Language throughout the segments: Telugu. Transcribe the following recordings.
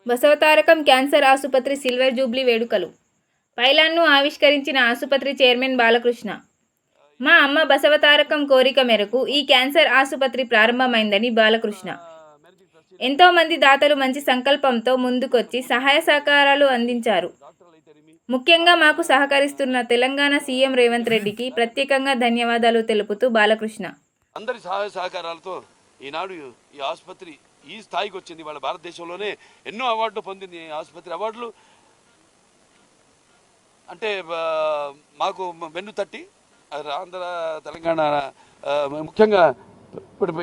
బసవతారకం క్యాన్సర్ ఆసుపత్రి సిల్వర్ జూబ్లీ వేడుకలు. పైలాన్ను ఆవిష్కరించిన ఆసుపత్రి చైర్మన్ బాలకృష్ణ. మా అమ్మ బసవతారకం కోరిక మేరకు ఈ క్యాన్సర్ ఆసుపత్రి ప్రారంభమైందని బాలకృష్ణ. ఎంతోమంది దాతలు మంచి సంకల్పంతో ముందుకొచ్చి సహాయ సహకారాలు అందించారు. ముఖ్యంగా మాకు సహకరిస్తున్న తెలంగాణ సీఎం రేవంత్ రెడ్డికి ప్రత్యేకంగా ధన్యవాదాలు తెలుపుతూ బాలకృష్ణ. అందరి సహాయ సహకారాలతో ఈనాడు ఈ ఆసుపత్రి ఈ స్థాయికి వచ్చింది. వాళ్ళ భారతదేశంలోనే ఎన్నో అవార్డులు పొందింది ఈ ఆసుపత్రి. అవార్డులు అంటే మాకు వెన్ను తట్టి ఆంధ్ర తెలంగాణ ముఖ్యంగా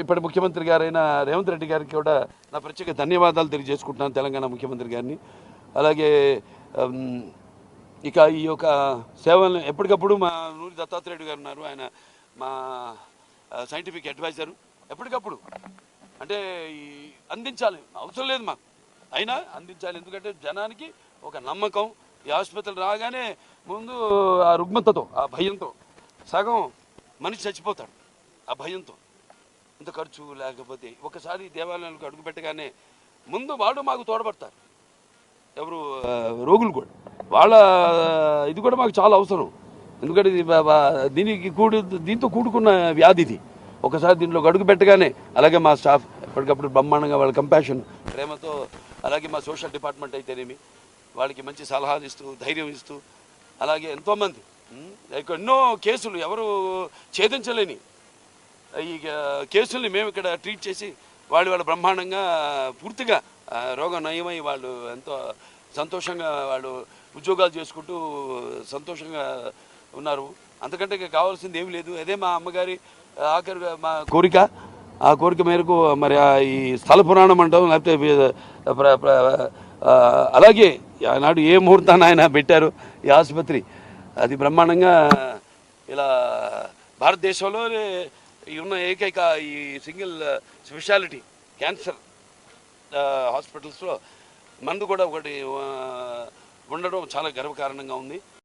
ఇప్పటి ముఖ్యమంత్రి గారైన రేవంత్ రెడ్డి గారికి కూడా నా ప్రత్యేక ధన్యవాదాలు తెలియజేసుకుంటున్నాను, తెలంగాణ ముఖ్యమంత్రి గారిని. అలాగే ఇక ఈ యొక్క సేవలను ఎప్పటికప్పుడు మా నూరి దత్తాత్రేయుడు గారు ఉన్నారు, ఆయన మా సైంటిఫిక్ అడ్వైజరు. ఎప్పటికప్పుడు అంటే అందించాలి, అవసరం లేదు మాకు, అయినా అందించాలి. ఎందుకంటే జనానికి ఒక నమ్మకం. ఈ ఆసుపత్రులు రాగానే ముందు ఆ రుగ్మతతో, ఆ భయంతో సగం మనిషి చచ్చిపోతాడు. ఆ భయంతో ఇంత ఖర్చు లేకపోతే ఒకసారి దేవాలయాలకు అడుగు పెట్టగానే ముందు వాడు మాకు తోడ్పడతారు. ఎవరు రోగులు కూడా, వాళ్ళ ఇది కూడా మాకు చాలా అవసరం. ఎందుకంటే దీంతో కూడుకున్న వ్యాధి ఇది. ఒకసారి దీంట్లో అడుగు పెట్టగానే, అలాగే మా స్టాఫ్ ఎప్పటికప్పుడు బ్రహ్మాండంగా వాళ్ళ కంపాషన్ ప్రేమతో, అలాగే మా సోషల్ డిపార్ట్మెంట్ అయితేనేమి వాళ్ళకి మంచి సలహాలు ఇస్తూ ధైర్యం ఇస్తూ, అలాగే ఎంతోమంది ఎన్నో కేసులు ఎవరు ఛేదించలేని ఈ కేసుల్ని మేము ఇక్కడ ట్రీట్ చేసి వాళ్ళ బ్రహ్మాండంగా పూర్తిగా రోగం నయమై వాళ్ళు ఎంతో సంతోషంగా వాళ్ళు ఉద్యోగాలు చేసుకుంటూ సంతోషంగా ఉన్నారు. అంతకంటే కావాల్సింది ఏమీ లేదు. అదే మా అమ్మగారి ఆఖరి మా కోరిక. ఆ కోరిక మేరకు మరి ఈ స్థల పురాణం అంటాం, లేకపోతే అలాగే ఆనాడు ఏ ముహూర్తాన్ని ఆయన పెట్టారు ఈ ఆసుపత్రి, అది బ్రహ్మాండంగా ఇలా భారతదేశంలో ఉన్న ఏకైక ఈ సింగిల్ స్పెషాలిటీ క్యాన్సర్ హాస్పిటల్స్లో మందు కూడా ఒకటి ఉండడం చాలా గర్వకారణంగా ఉంది.